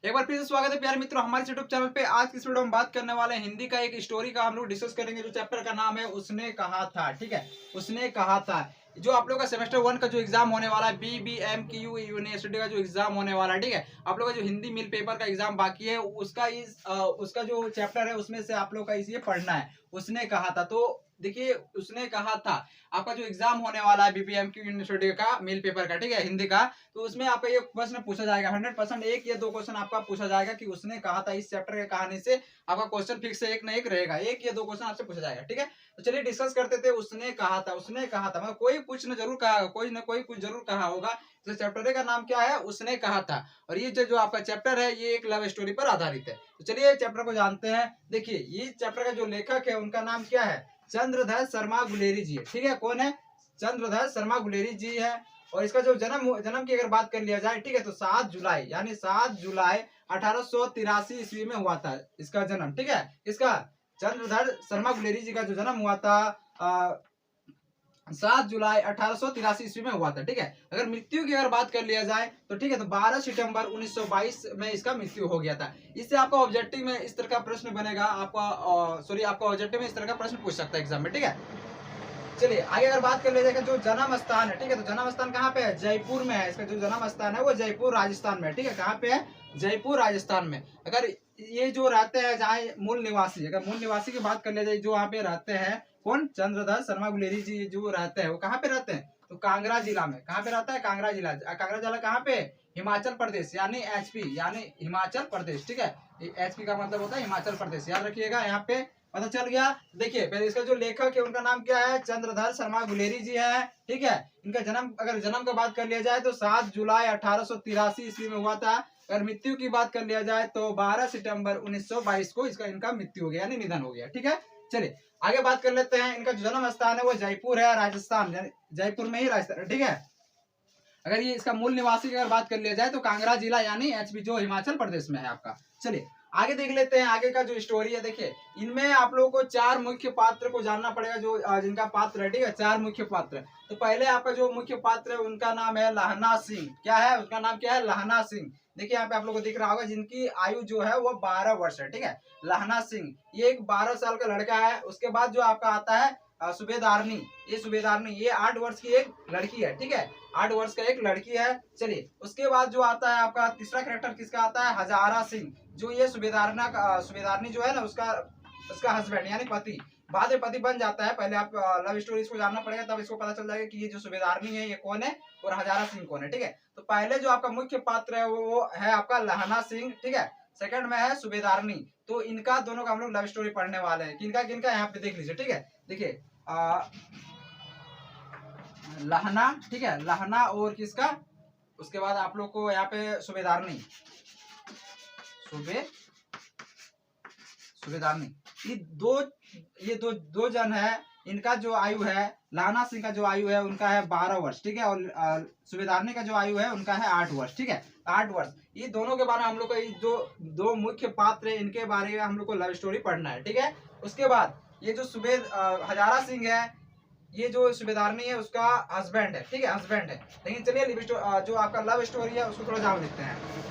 एक बार फिर से स्वागत है प्यारे मित्रों हमारे यूट्यूब चैनल पे। आज की इस वीडियो में बात करने वाले हैं हिंदी का एक स्टोरी का हम लोग डिस्कस करेंगे। जो चैप्टर का नाम है उसने कहा था। ठीक है, उसने कहा था। जो आप लोग का सेमेस्टर 1 का जो एग्जाम होने वाला है, BBMQ यूनिवर्सिटी का जो एग्जाम होने वाला है, ठीक है, आप लोग का जो हिंदी मिल पेपर का एग्जाम बाकी है उसका जो चैप्टर है उसमें से आप लोग का इसे पढ़ना है। उसने कहा था, तो देखिए उसने कहा था आपका जो एग्जाम होने वाला है BBMQ यूनिवर्सिटी का मिल पेपर का, ठीक है, हिंदी का, तो उसमें आपका ये प्रश्न पूछा जाएगा 100%। एक या दो क्वेश्चन आपका पूछा जाएगा कि उसने कहा था। इस चैप्टर की कहानी से आपका क्वेश्चन फिक्स है, एक ना एक रहेगा, एक या दो क्वेश्चन आपसे पूछा जाएगा। ठीक है, तो चलिए डिस्कस करते थे। उसने कहा था, उसने कहा था, मतलब कोई कुछ न जरूर कहा, कोई ना कोई कुछ जरूर कहा होगा। तो चैप्टर का नाम क्या है? उसने कहा था। और ये जो आपका चैप्टर है ये एक लव स्टोरी पर आधारित है। तो चलिए चैप्टर को जानते हैं। देखिए ये चैप्टर का जो लेखक है उनका नाम क्या है? चंद्रधर शर्मा गुलेरी जी है। ठीक है, कौन है? चंद्रधर शर्मा गुलेरी जी है। और इसका जो जन्म की अगर बात कर लिया जाए, ठीक है, तो 7 जुलाई यानी 7 जुलाई 1883 ईस्वी में हुआ था इसका जन्म। ठीक है, इसका चंद्रधर शर्मा गुलेरी जी का जो जन्म हुआ था 7 जुलाई 1883 ईस्वी में हुआ था। ठीक है, अगर मृत्यु की अगर बात कर लिया जाए तो ठीक है, तो 12 सितंबर 1922 में इसका मृत्यु हो गया था। इससे आपका ऑब्जेक्टिव में इस तरह का प्रश्न बनेगा, आपका ऑब्जेक्टिव में इस तरह का प्रश्न पूछ सकता है एग्जाम में। ठीक है, चलिए आगे अगर बात कर ले जाएगा जो जन्म स्थान है, ठीक है, तो जन्म स्थान कहाँ पे है? जयपुर में है। इसका जो जन्म स्थान है वो जयपुर राजस्थान में है। ठीक है, कहाँ पे है? जयपुर राजस्थान में। अगर ये जो रहते हैं जहाँ मूल निवासी, अगर मूल निवासी की बात कर ले जाए, जो वहाँ पे रहते हैं कौन? चंद्रधर शर्मा गुलेरी जी जो रहते हैं वो कहाँ पे रहते हैं? तो कांगड़ा जिला में। कहाँ पे रहता है? कांगड़ा जिला। कांगड़ा जिला कहाँ पे? हिमाचल प्रदेश यानी HP यानी हिमाचल प्रदेश। ठीक है, HP का मतलब होता है हिमाचल प्रदेश, याद रखिएगा। यहाँ पे पता चल गया। देखिए पहले इसका जो लेखक है उनका नाम क्या है? चंद्रधर शर्मा गुलेरी जी है। ठीक है, इनका जन्म, अगर जन्म का बात कर लिया जाए तो 7 जुलाई 1883 ईस्वी में हुआ था। अगर मृत्यु की बात कर लिया जाए तो 12 सितंबर 1922 को इनका मृत्यु हो गया यानी निधन हो गया। ठीक है, चलिए आगे बात कर लेते हैं। इनका जो जन्म स्थान है वो जयपुर है, राजस्थान, जयपुर में ही राजस्थान। ठीक है, अगर ये इसका मूल निवासी की अगर बात कर लिया जाए तो कांगड़ा जिला यानी HP जो हिमाचल प्रदेश में है आपका। चलिए आगे देख लेते हैं आगे का जो स्टोरी है। देखिए इनमें आप लोगों को 4 मुख्य पात्र को जानना पड़ेगा, जो जिनका पात्र है। ठीक है, 4 मुख्य पात्र। तो पहले आपका जो मुख्य पात्र है उनका नाम है लहना सिंह। क्या है उसका नाम? क्या है? लहना सिंह। देखिए यहाँ पे आप लोगों को दिख रहा होगा, जिनकी आयु जो है वो 12 वर्ष है। ठीक है, लहना सिंह ये एक 12 साल का लड़का है। उसके बाद जो आपका आता है सुबेदारनी। ये सुबेदारनी ये 8 वर्ष की एक लड़की है। ठीक है, 8 वर्ष का एक लड़की है। चलिए उसके बाद जो आता है आपका तीसरा कैरेक्टर किसका आता है? हजारा सिंह। जो ये सुबेदारनी जो है ना उसका हस्बैंड यानी पति। बाद में पति बन जाता है। पहले आप लव स्टोरी इसको जानना पड़ेगा, तब इसको पता चल जाएगा कि ये जो सुबेदारनी है ये कौन है और हजारा सिंह कौन है। ठीक है, तो पहले जो आपका मुख्य पात्र है वो है आपका लहना सिंह। ठीक है, सेकंड में है सुबेदारनी। तो इनका दोनों का हम लोग लव स्टोरी पढ़ने वाले हैं। किनका किनका यहाँ पे देख लीजिए। ठीक है, देखिए लहना, ठीक है, लहना और किसका? उसके बाद आप लोग को यहाँ पे सुबेदारनी, सुबेदारनी। ये दो जन है। इनका जो आयु है, लहना सिंह का जो आयु है उनका है 12 वर्ष। ठीक है, और सुबेदारनी का जो आयु है उनका है 8 वर्ष। ठीक है, 8 वर्ष। ये दोनों के बारे में हम लोग को जो दो मुख्य पात्र है इनके बारे में हम लोग को लव स्टोरी पढ़ना है। ठीक है, उसके बाद ये जो हजारा सिंह है, ये जो सुबेदारनी है उसका हस्बैंड है। ठीक है, हस्बैंड है। लेकिन चलिए जो आपका लव स्टोरी है उसको थोड़ा जान लेते हैं।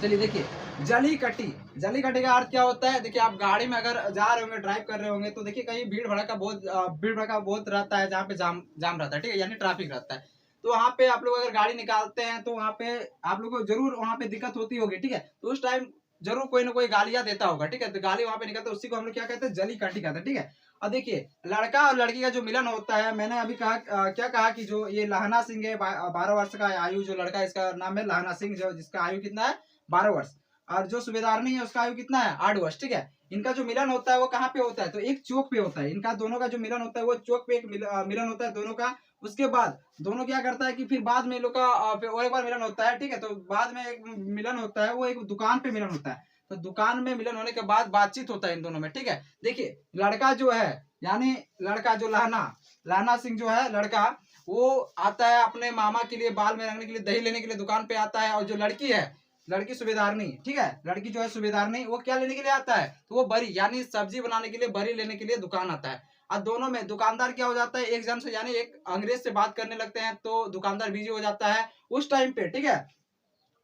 चलिए देखिए जली कटी का अर्थ क्या होता है? देखिए आप गाड़ी में अगर जा रहे होंगे, ड्राइव कर रहे होंगे, तो देखिए कहीं भीड़ भड़का बहुत रहता है, जहाँ पे जाम रहता है। ठीक है, यानी ट्रैफिक रहता है। तो वहाँ पे आप लोग अगर गाड़ी निकालते हैं तो वहाँ पे आप लोग को जरूर वहाँ पे दिक्कत होती होगी। ठीक है, तो उस टाइम जरूर कोई ना कोई गालियां देता होगा। ठीक है, तो गाली वहाँ पे निकलता है, उसी को हम लोग क्या कहते हैं? जली कटी कहते हैं। ठीक है, और देखिए लड़का और लड़की का जो मिलन होता है, मैंने अभी कहा क्या कहा कि जो ये लहना सिंह है 12 वर्ष का आयु, जो लड़का है इसका नाम है लहना सिंह, जो जिसका आयु कितना है? 12 वर्ष। और जो सुबेदारनी है उसका आयु कितना है? 8 वर्ष। ठीक है, इनका जो मिलन होता है वो कहाँ पे होता है? तो एक चौक पे होता है। इनका दोनों का जो मिलन होता है वो चौक पे एक मिलन होता है दोनों का। उसके बाद दोनों क्या करता है कि फिर बाद में लोग का और एक बार मिलन होता है। ठीक है, तो बाद में एक मिलन होता है, वो एक दुकान पे मिलन होता है। तो दुकान में मिलन होने के बाद बातचीत होता है इन दोनों में। ठीक है, देखिए लड़का जो है, यानी लड़का जो लहना सिंह जो है लड़का, वो आता है अपने मामा के लिए बाल में रंगने के लिए, दही लेने के लिए दुकान पे आता है। और जो लड़की है, लड़की सुबेदारनी, ठीक है, लड़की जो है सुबेदारनी, वो क्या लेने के लिए आता है? तो वो बरी यानी सब्जी बनाने के लिए बरी लेने के लिए दुकान आता है। और दोनों में दुकानदार क्या हो जाता है? एक जन से यानी एक अंग्रेज से बात करने लगते हैं, तो दुकानदार बिजी हो जाता है उस टाइम पे। ठीक है,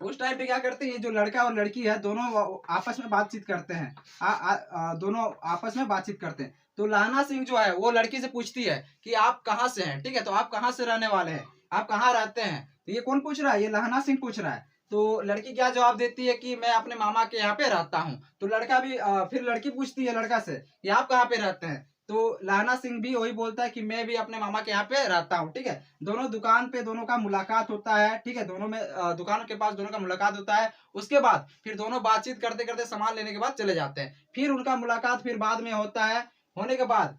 उस टाइम पे क्या करते हैं, ये जो लड़का और लड़की है दोनों आपस में बातचीत करते हैं। दोनों आपस में बातचीत करते हैं। तो लहना सिंह जो है वो लड़की से पूछती है कि आप कहाँ से हैं, ठीक है, तो आप कहाँ से रहने वाले हैं, आप कहाँ रहते हैं। तो ये कौन पूछ रहा है, ये लहना सिंह पूछ रहा है। तो लड़की क्या जवाब देती है कि मैं अपने मामा के यहाँ पे रहता हूँ। तो लड़का भी फिर लड़की पूछती है लड़का से कि आप कहाँ पे रहते हैं। तो लहना सिंह भी वही बोलता है कि मैं भी अपने मामा के यहाँ पे रहता हूँ, ठीक है। दोनों दुकान पे दोनों का मुलाकात होता है, ठीक है, दोनों में दुकान के पास दोनों का मुलाकात होता है। उसके बाद फिर दोनों बातचीत करते करते सामान लेने के बाद चले जाते हैं। फिर उनका मुलाकात फिर बाद में होता है। होने के बाद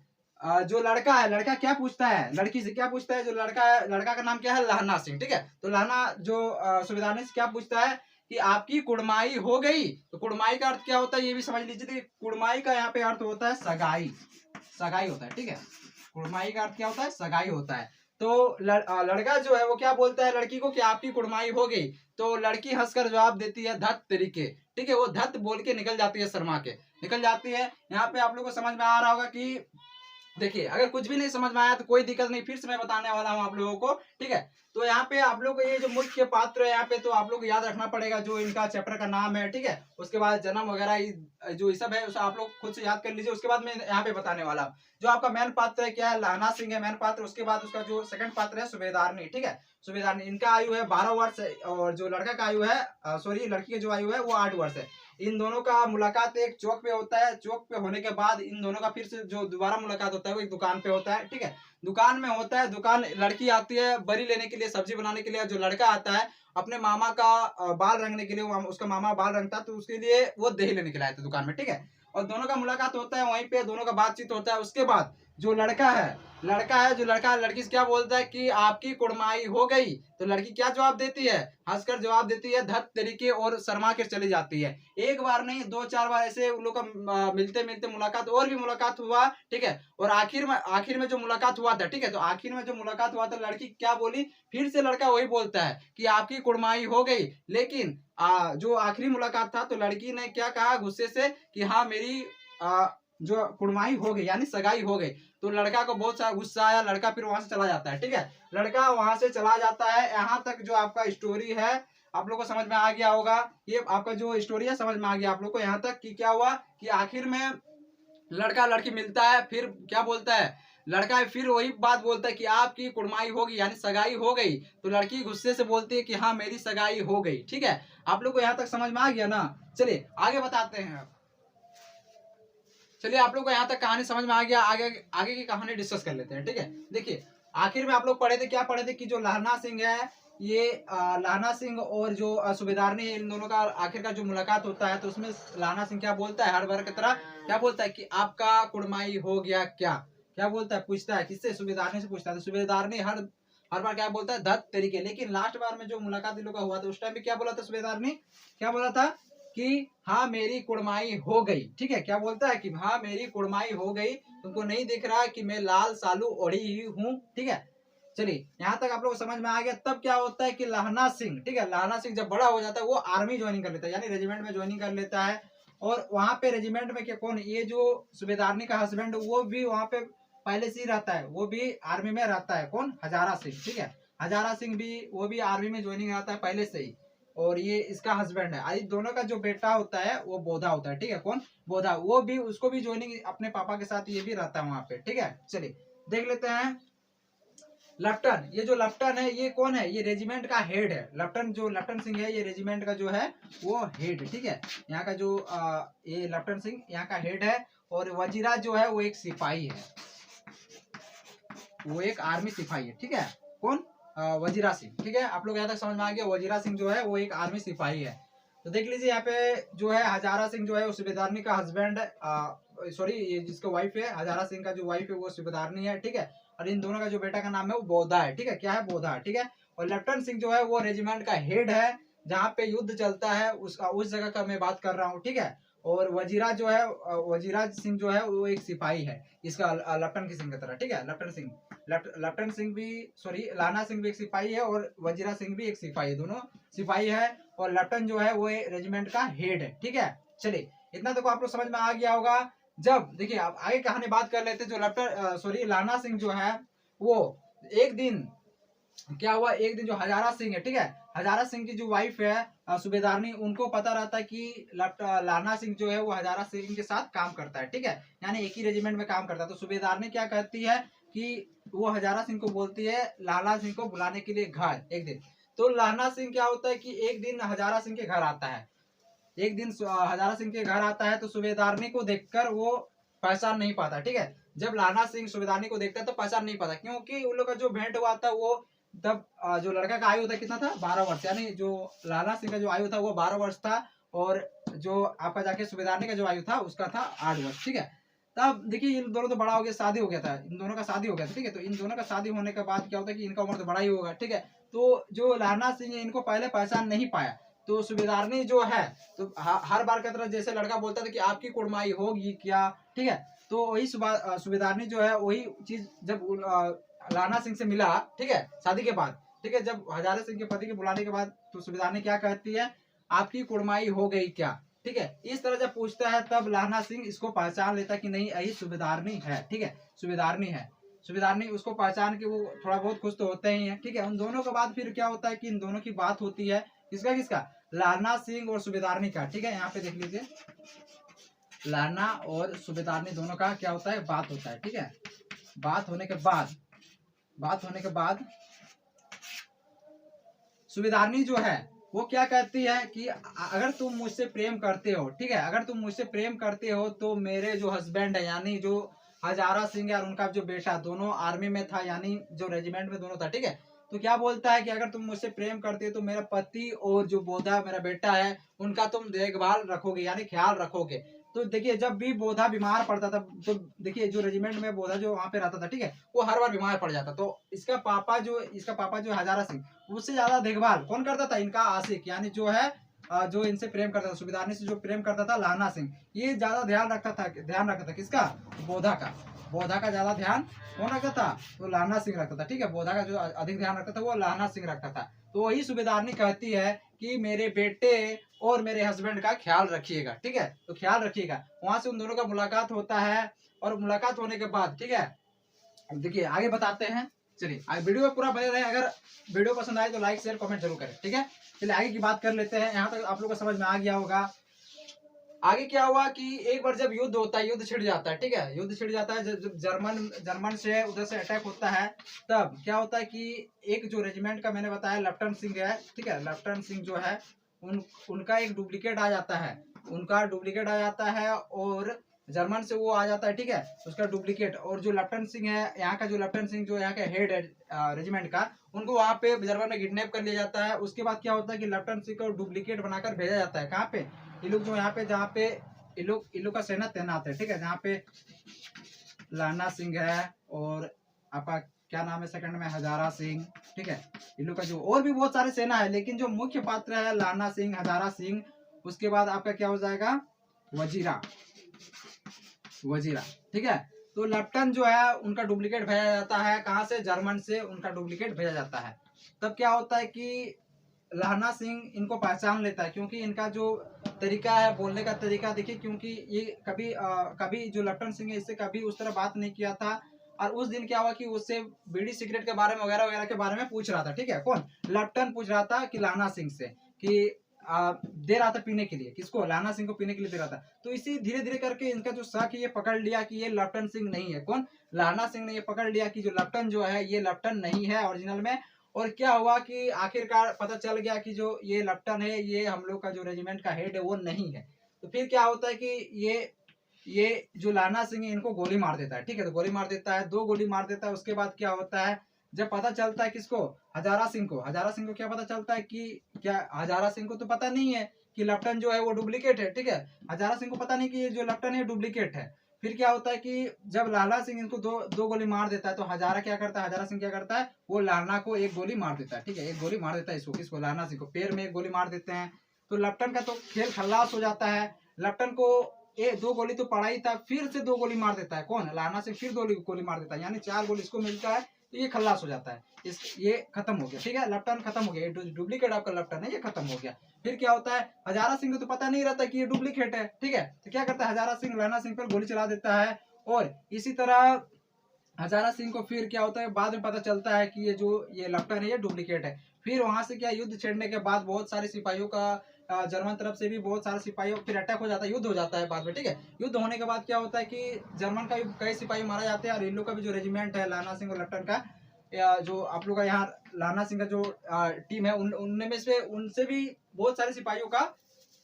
जो लड़का है, लड़का क्या पूछता है लड़की से, क्या पूछता है, जो लड़का है, लड़का का नाम क्या है, लहना सिंह, ठीक है। तो लहना जो सूबेदार से क्या पूछता है कि आपकी कुड़माई हो गई। तो कुड़माई का अर्थ क्या होता है ये भी समझ लीजिए। कुड़माई का यहाँ पे अर्थ होता है सगाई, सगाई होता है, ठीक है। कुड़माई का अर्थ क्या होता है, सगाई होता है। तो लड़का जो है वो क्या बोलता है लड़की को कि आपकी कुड़माई हो गई। तो लड़की हंसकर जवाब देती है धत तरीके, ठीक है, वो धत बोल के निकल जाती है, शर्मा के निकल जाती है। यहाँ पे आप लोगों को समझ में आ रहा होगा कि देखिए अगर कुछ भी नहीं समझ में आया तो कोई दिक्कत नहीं, फिर से मैं बताने वाला हूँ आप लोगों को, ठीक है। तो यहाँ पे आप लोग ये जो मुख्य पात्र है यहाँ पे, तो आप लोग याद रखना पड़ेगा जो इनका चैप्टर का नाम है, ठीक है। उसके बाद जन्म वगैरह जो ये सब है उसे आप लोग खुद से याद कर लीजिए। उसके बाद मैं यहाँ पे बताने वाला हूँ जो आपका मेन पात्र है क्या है, लहना सिंह है मेन पात्र। उसके बाद उसका जो सेकंड पात्र है सूबेदारनी, ठीक है, सूबेदारनी। इनका आयु है 12 वर्ष और जो लड़का का आयु है सॉरी लड़की की जो आयु है वो 8 वर्ष है। इन दोनों का मुलाकात एक चौक पे होता है। चौक पे होने के बाद इन दोनों का फिर से जो दोबारा मुलाकात होता है वो एक दुकान पे होता है, ठीक है। दुकान में होता है, दुकान लड़की आती है बरी लेने के लिए, सब्जी बनाने के लिए। जो लड़का आता है अपने मामा का बाल रंगने के लिए, उसका मामा बाल रंगता है तो उसके लिए वो दही लेने के लिए आया था दुकान में, ठीक है। और दोनों का मुलाकात होता है वहीं पे, दोनों का बातचीत होता है। उसके बाद जो लड़का है, जो लड़का लड़की से क्या बोलता है कि आपकी कुड़माई हो गई। तो लड़की क्या जवाब देती है, हंसकर जवाब देती है धत तरीके, और शर्मा के चली जाती है। एक बार नहीं 2-4 बार ऐसे उन लोग का मिलते मिलते मुलाकात, और भी मुलाकात हुआ, ठीक है। और आखिर में जो मुलाकात हुआ था, ठीक है, तो आखिर में जो मुलाकात हुआ था लड़की क्या बोली, फिर से लड़का वही बोलता है कि आपकी कुड़माई हो गई। लेकिन जो आखिरी मुलाकात था तो लड़की ने क्या कहा गुस्से से कि हाँ मेरी जो कुड़माई हो गई यानी सगाई हो गई। तो लड़का को बहुत सारा गुस्सा आया, लड़का फिर वहां से चला जाता है, ठीक है। लड़का वहां से चला जाता है। यहाँ तक जो आपका स्टोरी है आप लोग को समझ में आ गया होगा। ये आपका जो स्टोरी है समझ में आ गया आप लोग को यहाँ तक कि क्या हुआ कि आखिर में लड़का लड़की मिलता है। फिर क्या बोलता है लड़का, फिर वही बात बोलता है कि आपकी कुड़माई होगी यानी सगाई हो गई। तो लड़की गुस्से से बोलती है कि हाँ मेरी सगाई हो गई, ठीक है। आप लोग को यहाँ तक समझ में आ गया ना। चलिए आगे बताते हैं। चलिए आप लोग को यहाँ तक कहानी समझ में आ गया, आगे आगे की कहानी डिस्कस कर लेते हैं, ठीक है। देखिए आखिर में आप लोग पढ़े थे, क्या पढ़े थे कि जो लहना सिंह है, ये लहना सिंह और जो सूबेदारनी है, इन दोनों का आखिर का जो मुलाकात होता है तो उसमें लहना सिंह क्या बोलता है, हर बार की तरह क्या बोलता है कि आपका कुड़माई हो गया क्या, क्या बोलता है, पूछता है किससे, सूबेदारनी से पूछता है। तो सूबेदारनी हर बार क्या बोलता है धत तरीके। लेकिन लास्ट बार में जो मुलाकात इन लोग का हुआ था उस टाइम पे क्या बोला था सूबेदारनी, क्या बोला था कि हाँ मेरी कुड़माई हो गई, ठीक है। क्या बोलता है कि हाँ मेरी कुड़माई हो गई, तुमको नहीं दिख रहा कि मैं लाल सालू ओढ़ी ही हूँ, ठीक है। चलिए यहाँ तक आप लोग को समझ में आ गया। तब क्या होता है कि लहना सिंह, ठीक है, लहना सिंह जब बड़ा हो जाता है वो आर्मी ज्वाइनिंग कर लेता है यानी रेजिमेंट में ज्वाइनिंग कर लेता है। और वहां पे रेजिमेंट में क्या कौन, ये जो सूबेदारनी का हस्बैंड वो भी वहां पे पहले से ही रहता है, वो भी आर्मी में रहता है। कौन, हजारा सिंह, ठीक है। हजारा सिंह भी वो भी आर्मी में ज्वाइनिंग रहता है पहले से ही। और ये इसका हस्बैंड है। आई दोनों का जो बेटा होता है वो बोधा होता है, ठीक है। कौन, बोधा, वो भी उसको भी ज्वाइनिंग अपने पापा के साथ ये भी रहता है वहां पे, ठीक है। चलिए देख लेते हैं लेफ्टन। ये जो लेफ्टन है ये कौन है, ये रेजिमेंट का हेड है। लेफ्टन जो लेफ्टन सिंह है ये रेजिमेंट का जो है वो हेड, ठीक है। यहाँ का जो ये लेफ्टन सिंह यहाँ का हेड है। और वजीरा जो है वो एक सिपाही है, वो एक आर्मी सिपाही है, ठीक है। कौन, वजीरा सिंह, ठीक है। आप लोग यहाँ तक समझ में आ गया, वजीरा सिंह जो है वो एक आर्मी सिपाही है। तो देख लीजिए यहाँ पे जो है हजारा सिंह जो है वो सूबेदारनी का हस्बैंड, सॉरी ये जिसका वाइफ है, हजारा सिंह का जो वाइफ है वो सूबेदारनी है, ठीक है। और इन दोनों का जो बेटा का नाम है वो बोधा है, ठीक है। क्या है, बोधा, ठीक है। और लेफ्टन सिंह जो है वो रेजिमेंट का हेड है, जहाँ पे युद्ध चलता है उसका, उस जगह का मैं बात कर रहा हूँ, ठीक है। और वजीरा जो है वजीराज सिंह जो है वो एक सिपाही है इसका, लेफ्टन सिंह की तरह, ठीक है। लेफ्टन सिंह, लेफ्टन सिंह भी, सॉरी लाना सिंह भी एक सिपाही है और वजीरा सिंह भी एक सिपाही है, दोनों सिपाही है। और लेफ्टन जो है वो रेजिमेंट का हेड है, ठीक है। चलिए इतना तो आप लोग समझ में आ गया होगा। जब देखिए आप आगे कहानी बात कर लेते, जो लेफ्टन सॉरी लाना सिंह जो है वो एक दिन क्या हुआ, एक दिन जो हजारा सिंह है, ठीक है, हजारा सिंह की जो वाइफ है सूबेदारनी, उनको पता रहता है कि लाना सिंह जो है वो हजारा सिंह के साथ काम करता है, ठीक है, यानी एक ही रेजिमेंट में काम करता है। तो सूबेदारनी क्या कहती है कि वो हजारा सिंह को बोलती है लाना सिंह को बुलाने के लिए घर एक दिन। तो लाना सिंह क्या होता है कि एक दिन हजारा सिंह के घर आता है, एक दिन हजारा सिंह के घर आता है, तो सूबेदारनी को देखकर वो पहचान नहीं पाता, ठीक है। जब लाना सिंह सूबेदारनी को देखता है तो पहचान नहीं पाता, क्योंकि उन लोग का जो भेंट हुआ था वो तब जो लड़का का आयु था कितना था, 12 वर्ष, यानी जो लाना सिंह का जो आयु था वो 12 वर्ष था, और जो आपका जाके सूबेदारनी का जो आयु था उसका था 8 वर्ष, ठीक है। तब देखिए इन दोनों तो बड़ा हो गया, शादी हो गया था, इन दोनों का शादी हो गया था, ठीक है। तो इन दोनों का शादी होने के बाद क्या होता है कि इनका उम्र तो बड़ा ही होगा, ठीक है। तो जो लाना सिंह है इनको पहले पहचान नहीं पाया, तो सूबेदारनी जो है तो हर बार की तरह जैसे लड़का बोलता था कि आपकी कुड़माई होगी क्या, ठीक है। तो वही सूबेदारनी जो है वही चीज जब लाना सिंह से मिला, ठीक है, शादी के बाद, ठीक है, जब हजारा सिंह के पति के बुलाने के बाद, तो सूबेदारनी क्या कहती है, आपकी कुड़माई हो गई क्या, ठीक है। इस तरह जब पूछता है तब लाना सिंह इसको पहचान लेता कि नहीं यही सूबेदारनी है, ठीक है, सूबेदारनी है। सूबेदारनी उसको पहचान के वो थोड़ा बहुत खुश तो होते ही है, ठीक है। उन दोनों के बाद फिर क्या होता है कि इन दोनों की बात होती है, किसका किसका, लाना सिंह और सूबेदारनी का, ठीक है। यहाँ पे देख लीजिए लाना और सूबेदारनी दोनों का क्या होता है, बात होता है, ठीक है। बात होने के बाद सूबेदारनी जो है वो क्या कहती है कि अगर तुम मुझसे प्रेम करते हो, ठीक है, अगर तुम मुझसे प्रेम करते हो तो मेरे जो हस्बैंड है यानी जो हजारा सिंह और उनका जो बेटा दोनों आर्मी में था, यानी जो रेजिमेंट में दोनों था, ठीक है। तो क्या बोलता है कि अगर तुम मुझसे प्रेम करते हो तो मेरा पति और जो बोधा मेरा बेटा है उनका तुम देखभाल रखोगे, यानी ख्याल रखोगे। तो देखिए जब भी बोधा बीमार पड़ता था, तो देखिए जो रेजिमेंट में बोधा जो वहां पे रहता था, ठीक है, वो हर बार बीमार पड़ जाता, तो इसका पापा जो हजारा सिंह उससे ज्यादा देखभाल कौन करता था, इनका आशिक यानी जो है जो इनसे प्रेम करता था, सूबेदारनी से जो प्रेम करता था लाना सिंह, ये ज्यादा ध्यान रखता था किसका, बोधा का ज्यादा ध्यान कौन रखता था, तो लाना सिंह रखता था, ठीक है। बोधा का जो अधिक ध्यान रखता था वो लाना सिंह रखता था। तो वही सूबेदारनी कहती है कि मेरे बेटे और मेरे हस्बैंड का ख्याल रखिएगा, ठीक है, तो ख्याल रखिएगा। वहां से उन दोनों का मुलाकात होता है, और मुलाकात होने के बाद, ठीक है, देखिए आगे बताते हैं। चलिए आगे वीडियो में पूरा बने रहे, अगर वीडियो पसंद आए तो लाइक शेयर कमेंट जरूर करें, ठीक है। चलिए आगे की बात कर लेते हैं, यहाँ तक आप लोग को समझ में आ गया होगा। आगे क्या हुआ कि एक बार जब युद्ध होता है, युद्ध छिड़ जाता है, ठीक है, युद्ध छिड़ जाता है, जब जर्मन से उधर से अटैक होता है, तब क्या होता है कि एक जो रेजिमेंट का मैंने बताया लेफ्टिनेंट सिंह है, ठीक है, लेफ्टिनेंट सिंह जो है उनका एक डुप्लीकेट आ जाता है, और जर्मन से वो आ जाता है, ठीक है, उसका डुप्लीकेट। और जो लेफ्टिनेंट सिंह है, यहाँ का जो लेफ्टिनेंट सिंह जो यहाँ का हेड है रेजिमेंट का, उनको वहाँ पे जर्मन में किडनैप कर लिया जाता है। उसके बाद क्या होता है कि लेफ्टिनेंट सिंह को डुप्लीकेट बनाकर भेजा जाता है, कहाँ पे, ये लोग जो यहाँ पे जहाँ पे ये लोग का सेना तैनात है, ठीक है, जहाँ पे लाना सिंह है और आपका क्या नाम है सेकंड में, हजारा सिंह, ठीक है, इन लोग का जो और भी बहुत सारे सेना है, लेकिन जो मुख्य पात्र है लाना सिंह, हजारा सिंह। उसके बाद आपका क्या हो जाएगा, वजीरा, ठीक है। तो लेफ्टिनेंट जो है उनका डुप्लीकेट भेजा जाता है, कहाँ से, जर्मन से उनका डुप्लीकेट भेजा जाता है। तब क्या होता है कि लाना सिंह इनको पहचान लेता है, क्योंकि इनका जो तरीका है बोलने का तरीका देखिए, क्योंकि ये कभी जो लेफ्टिनेंट सिंह है इससे कभी उस तरह बात नहीं किया था। और उस दिन क्या हुआ कि उससे बीड़ी सिगरेट के बारे में वगैरह वगैरह के बारे में पूछ रहा था, ठीक है, कौन, लेफ्टिनेंट पूछ रहा था कि लाना सिंह से कि दे रहा था पीने के लिए, किसको, लाना सिंह को पीने के लिए दे रहा था। तो इसी धीरे धीरे करके इनका जो शक ये पकड़ लिया कि ये लेफ्टिनेंट सिंह नहीं है, कौन, लाना सिंह ने ये पकड़ लिया कि जो लेफ्टिनेंट जो है ये लेफ्टिनेंट नहीं है ओरिजिनल में। और क्या हुआ कि आखिरकार पता चल गया कि जो ये लेफ्टिनेंट है ये हम लोग का जो रेजिमेंट का हेड है वो नहीं है। तो फिर क्या होता है कि ये जो लाना सिंह है इनको गोली मार देता है, ठीक है, तो गोली मार देता है, 2 गोली मार देता है। उसके बाद क्या होता है, जब पता चलता है किसको, हजारा सिंह को क्या पता चलता है कि क्या, हजारा सिंह को तो पता नहीं है कि लेफ्टिनेंट जो है वो डुप्लीकेट है, ठीक है, हजारा सिंह को पता नहीं कि ये जो लेफ्टिनेंट है डुप्लीकेट है। फिर क्या होता है कि जब लाला सिंह इनको दो गोली मार देता है, तो हजारा सिंह क्या करता है, वो लाना को 1 गोली मार देता है, ठीक है, 1 गोली मार देता है इसको, किसको, लाना सिंह को पैर में 1 गोली मार देते हैं। तो लेफ्टिनेंट का तो खेल खल्लास हो जाता है। लेफ्टिनेंट को 2 गोली तो पड़ा ही था, फिर से 2 गोली मार देता है, कौन, लाना सिंह फिर 2 गोली मार देता है, यानी 4 गोली इसको मिलता है, तो ये खल्लास हो जाता है, ये खत्म हो गया, ठीक है, लेफ्टिनेंट खत्म हो गया, डुप्लीकेट आपका लेफ्टिनेंट है ये खत्म हो गया। फिर क्या होता है, हजारा सिंह को तो पता नहीं रहता कि ये डुप्लीकेट है, ठीक है, तो क्या करता है, हजारा सिंह लाना सिंह पर गोली चला देता है। और इसी तरह हजारा सिंह को फिर क्या होता है, बाद में पता चलता है कि ये लेफ्टिनेंट है ये डुप्लीकेट है। फिर वहां से क्या युद्ध छेड़ने के बाद बहुत सारे सिपाहियों का जर्मन तरफ से भी बहुत सारे सिपाहियों फिर अटैक हो जाता है, युद्ध हो जाता है बाद में, ठीक है। युद्ध होने के बाद क्या होता है कि जर्मन का भी कई सिपाही मारा जाते हैं, और इन लोग का भी जो रेजिमेंट है लाना सिंह और लट्टन का, या जो आप लोग का यहाँ लाना सिंह का जो टीम है, उनमें से उनसे भी बहुत सारे सिपाहियों का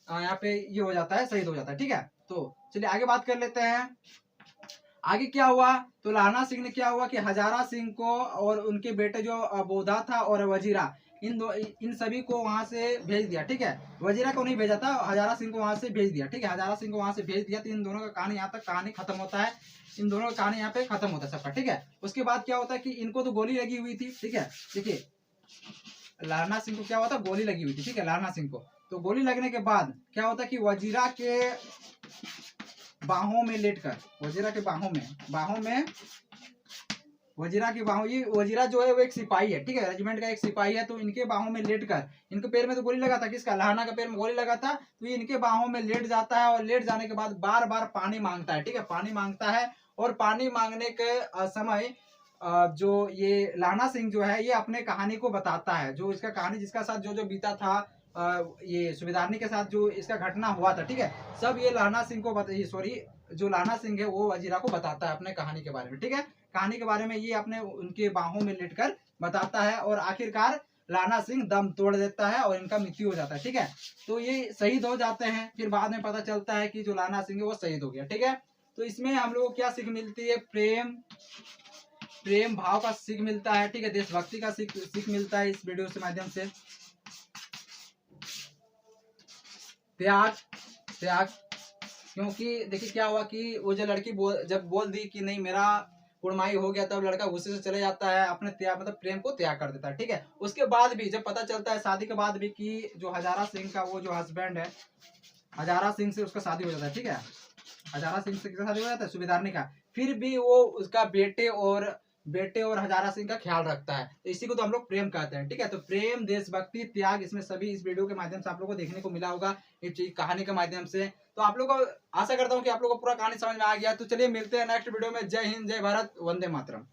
यहाँ पे ये हो जाता है, शहीद हो जाता है, ठीक है। तो चलिए आगे बात कर लेते हैं। आगे क्या हुआ, तो लाना सिंह ने क्या हुआ कि हजारा सिंह को और उनके बेटे जो बोधा था और वजीरा, इन सभी को वहां से भेज दिया, ठीक है। वजीरा को नहीं भेजा था, हजारा सिंह को वहां से भेज दिया, ठीक है। हजारा सिंह को वहां से भेज दिया, तो इन दोनों का कहानी यहाँ तक कहानी खत्म होता है, इन दोनों का कहानी यहाँ पे खत्म होता है सबका, ठीक है। उसके बाद क्या होता है कि इनको तो गोली लगी हुई थी, ठीक है। देखिए लाना सिंह को क्या हुआ था, गोली लगी हुई थी, ठीक है, लाना सिंह को। तो गोली लगने के बाद क्या होता है कि वजीरा के बाहों में लेटकर, वजीरा के बाहों में वजीरा की बाहों, ये वजीरा जो है वो एक सिपाही है, ठीक है, रेजिमेंट का एक सिपाही है। तो इनके बाहों में लेटकर, इनके पैर में तो गोली लगा था, किसका, लाना का पैर में गोली लगा था, तो ये इनके बाहों में लेट जाता है, और लेट जाने के बाद बार बार पानी मांगता है, ठीक है, पानी मांगता है। और पानी मांगने के समय जो ये लाना सिंह जो है ये अपने कहानी को बताता है, जो इसका कहानी जिसका साथ जो जो बीता था, ये सुबेदारनी के साथ जो इसका घटना हुआ था, ठीक है, सब ये लाना सिंह को सॉरी जो लाना सिंह है वो वजीरा को बताता है अपने कहानी के बारे में, ठीक है। कहानी के बारे में ये अपने उनके बाहों में लेटकर बताता है, और आखिरकार लाना सिंह दम तोड़ देता है और इनका मृत्यु हो जाता है, ठीक है। तो ये शहीद हो जाते हैं, फिर बाद में पता चलता है कि जो लाना सिंह है वो शहीद हो गया, ठीक है। तो इसमें हम लोग को क्या सीख मिलती है, प्रेम भाव का सीख मिलता है, ठीक है, देशभक्ति का सीख मिलता है इस वीडियो के माध्यम से। त्याग, क्योंकि देखिए क्या हुआ कि वो जो लड़की जब बोल दी कि नहीं मेरा कुड़माई हो गया, तब लड़का गुस्से से चले जाता है, अपने त्याग मतलब प्रेम को त्याग कर देता है, ठीक है। उसके बाद भी जब पता चलता है शादी के बाद भी कि जो हजारा सिंह का वो जो हस्बैंड है, हजारा सिंह से उसका शादी हो जाता है, ठीक है, हजारा सिंह से शादी हो जाता है सुबेदारनी का, फिर भी वो उसका बेटे और हजारा सिंह का ख्याल रखता है, तो इसी को तो हम लोग प्रेम कहते हैं, ठीक है। तो प्रेम, देशभक्ति, त्याग, इसमें सभी इस वीडियो के माध्यम से आप लोग को देखने को मिला होगा, इस कहानी के माध्यम से। तो आप लोग को आशा करता हूँ कि आप लोग को पूरा कहानी समझ में आ गया। तो चलिए मिलते हैं नेक्स्ट वीडियो में। जय हिंद, जय भारत, वंदे मातरम।